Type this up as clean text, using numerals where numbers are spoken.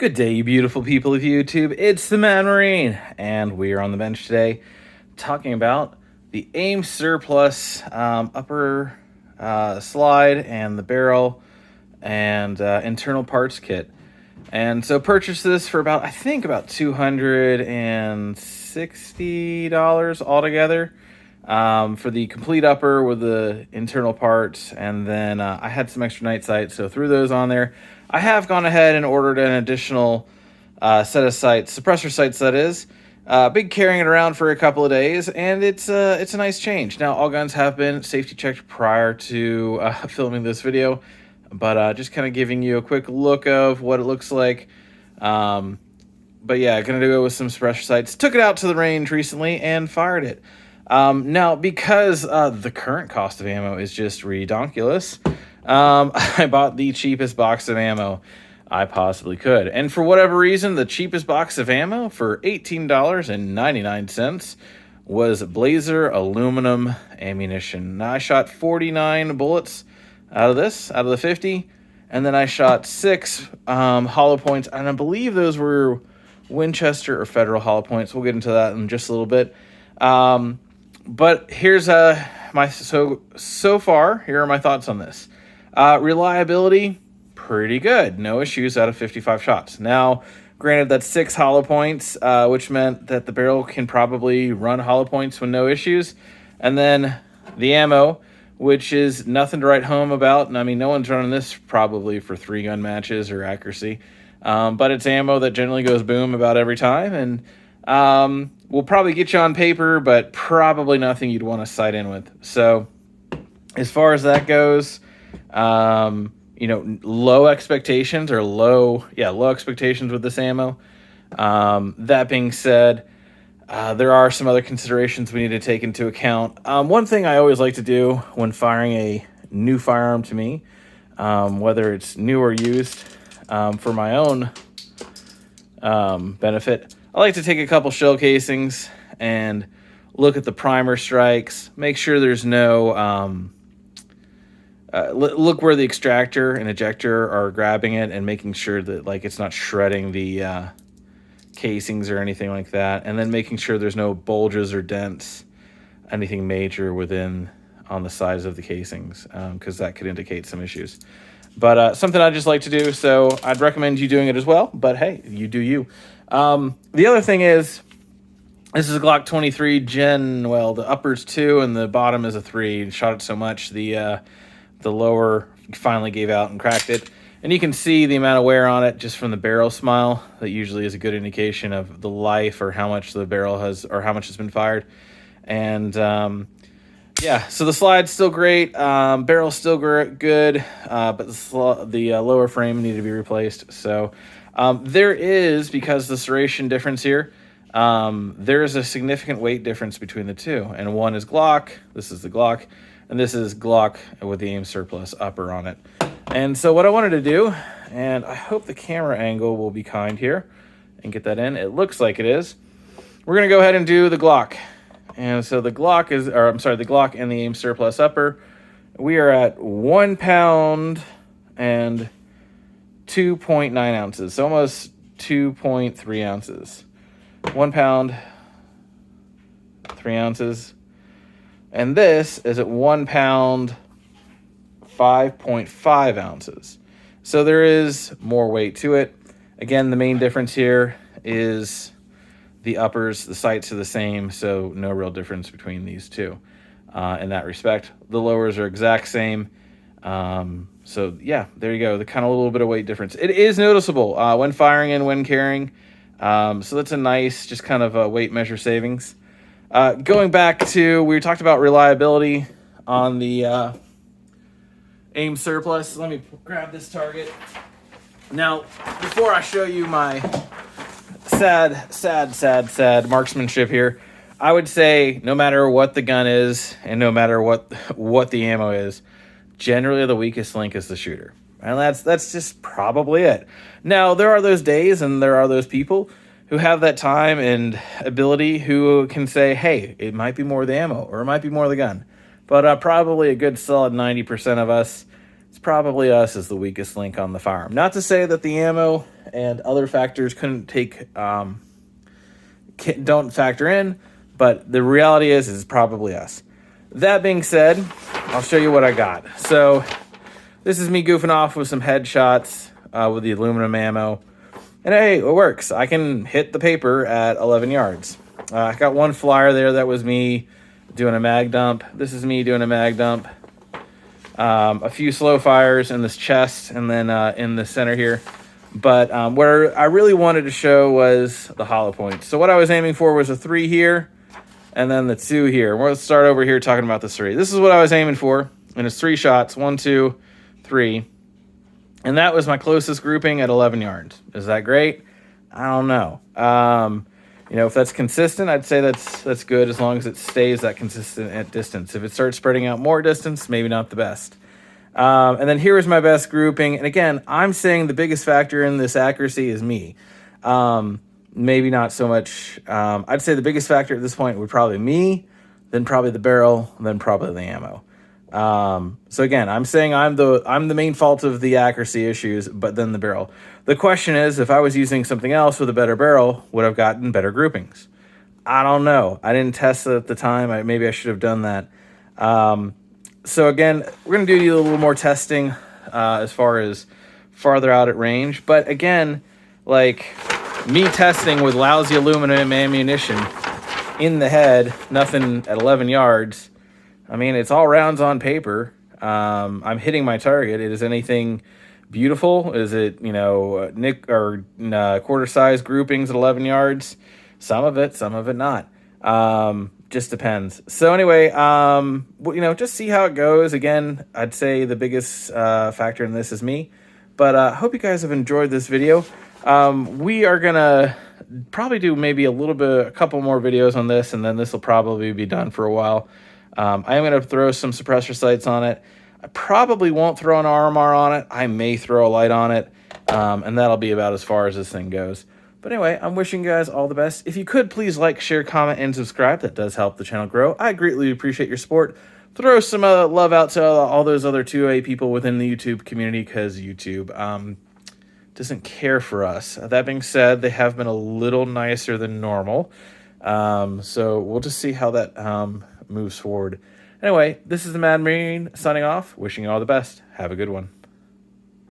Good day, you beautiful people of YouTube. It's the Man Marine, and we are on the bench today talking about the AIM Surplus upper slide and the barrel and internal parts kit. And so purchased this for about $260 altogether for the complete upper with the internal parts. And then I had some extra night sights, so threw those on there. I have gone ahead and ordered an additional set of sights, suppressor sights that is. Been carrying it around for a couple of days, and it's a nice change. Now, all guns have been safety checked prior to filming this video, but just kind of giving you a quick look of what it looks like. But yeah, gonna go with some suppressor sights. Took it out to the range recently and fired it. Now, because the current cost of ammo is just redonkulous, I bought the cheapest box of ammo I possibly could. And for whatever reason, the cheapest box of ammo for $18.99 was Blazer aluminum ammunition. Now, I shot 49 bullets out of the 50, and then I shot 6 hollow points, and I believe those were Winchester or Federal hollow points. We'll get into that in just a little bit. But here's so far, here are my thoughts on this. Reliability, pretty good. No issues out of 55 shots. Now, granted, that's 6 hollow points, which meant that the barrel can probably run hollow points with no issues. And then the ammo, which is nothing to write home about. And I mean, no one's running this probably for 3-gun matches or accuracy. But it's ammo that generally goes boom about every time. And will probably get you on paper, but probably nothing you'd want to sight in with. So as far as that goes, low expectations with this ammo. That being said, there are some other considerations we need to take into account. One thing I always like to do when firing a new firearm to me, whether it's new or used, for my own benefit, I like to take a couple shell casings and look at the primer strikes, make sure there's no, look where the extractor and ejector are grabbing it and making sure that it's not shredding the casings or anything like that. And then making sure there's no bulges or dents, anything major on the sides of the casings, because that could indicate some issues. But something I just like to do, so I'd recommend you doing it as well. But hey, you do you. The other thing is, this is a Glock 23 the upper's 2 and the bottom is a 3. Shot it so much, the lower finally gave out and cracked it. And you can see the amount of wear on it just from the barrel smile. That usually is a good indication of the life or how much the barrel has, or how much has been fired. And yeah, so the slide's still great, barrel's still good, but the lower frame needed to be replaced. So there is, because the serration difference here, there is a significant weight difference between the two. And one is Glock, this is the Glock, and this is Glock with the AIM Surplus upper on it. And so what I wanted to do, and I hope the camera angle will be kind here and get that in. It looks like it is. We're going to go ahead and do the Glock. And so the Glock the Glock and the AIM Surplus upper, we are at 1 pound and 2.9 ounces, so almost 2.3 ounces. 1 pound, 3 ounces. And this is at 1 pound, 5.5 ounces. So there is more weight to it. Again, the main difference here is the uppers. The sights are the same, so no real difference between these two in that respect. The lowers are exact same. So yeah, there you go. The kind of little bit of weight difference. It is noticeable when firing and when carrying. So that's a nice, just kind of a weight measure savings. Going back to, we talked about reliability on the AIM Surplus. Let me grab this target. Now, before I show you my sad marksmanship here, I would say no matter what the gun is and no matter what the ammo is, generally the weakest link is the shooter. And that's just probably it. Now, there are those days and there are those people who have that time and ability who can say, hey, it might be more the ammo or it might be more the gun. But probably a good solid 90% of us, it's probably us as the weakest link on the firearm. Not to say that the ammo and other factors don't factor in, but the reality is probably us. That being said, I'll show you what I got. So this is me goofing off with some headshots with the aluminum ammo. And hey, it works. I can hit the paper at 11 yards. I got one flyer there that was me doing a mag dump. This is me doing a mag dump. A few slow fires in this chest and then in the center here. But where I really wanted to show was the hollow points. So what I was aiming for was a 3 here and then the 2 here. We'll start over here talking about the 3. This is what I was aiming for. And it's 3 shots, 1, 2, 3. And that was my closest grouping at 11 yards. Is that great? I don't know. If that's consistent, I'd say that's good as long as it stays that consistent at distance. If it starts spreading out more distance, maybe not the best. And then here is my best grouping. And again, I'm saying the biggest factor in this accuracy is me. Maybe not so much. I'd say the biggest factor at this point would probably me, then probably the barrel, then probably the ammo. So again, I'm saying I'm the main fault of the accuracy issues, but then the barrel. The question is, if I was using something else with a better barrel, would I've gotten better groupings? I don't know. I didn't test it at the time. Maybe I should have done that. So again, we're going to do a little more testing as far as farther out at range. But again, like me testing with lousy aluminum ammunition in the head, nothing at 11 yards. I mean, it's all rounds on paper. I'm hitting my target. Is anything beautiful? Is it, quarter size groupings at 11 yards? Some of it not. Just depends. So anyway, just see how it goes. Again, I'd say the biggest factor in this is me. But I hope you guys have enjoyed this video. We are going to probably do maybe a couple more videos on this, and then this will probably be done for a while. I am going to throw some suppressor sights on it. I probably won't throw an RMR on it. I may throw a light on it, and that'll be about as far as this thing goes. But anyway, I'm wishing you guys all the best. If you could, please like, share, comment, and subscribe. That does help the channel grow. I greatly appreciate your support. Throw some love out to all those other 2A people within the YouTube community, because YouTube doesn't care for us. That being said, they have been a little nicer than normal. So we'll just see how that moves forward. Anyway, this is the Mad Marine signing off. Wishing you all the best. Have a good one.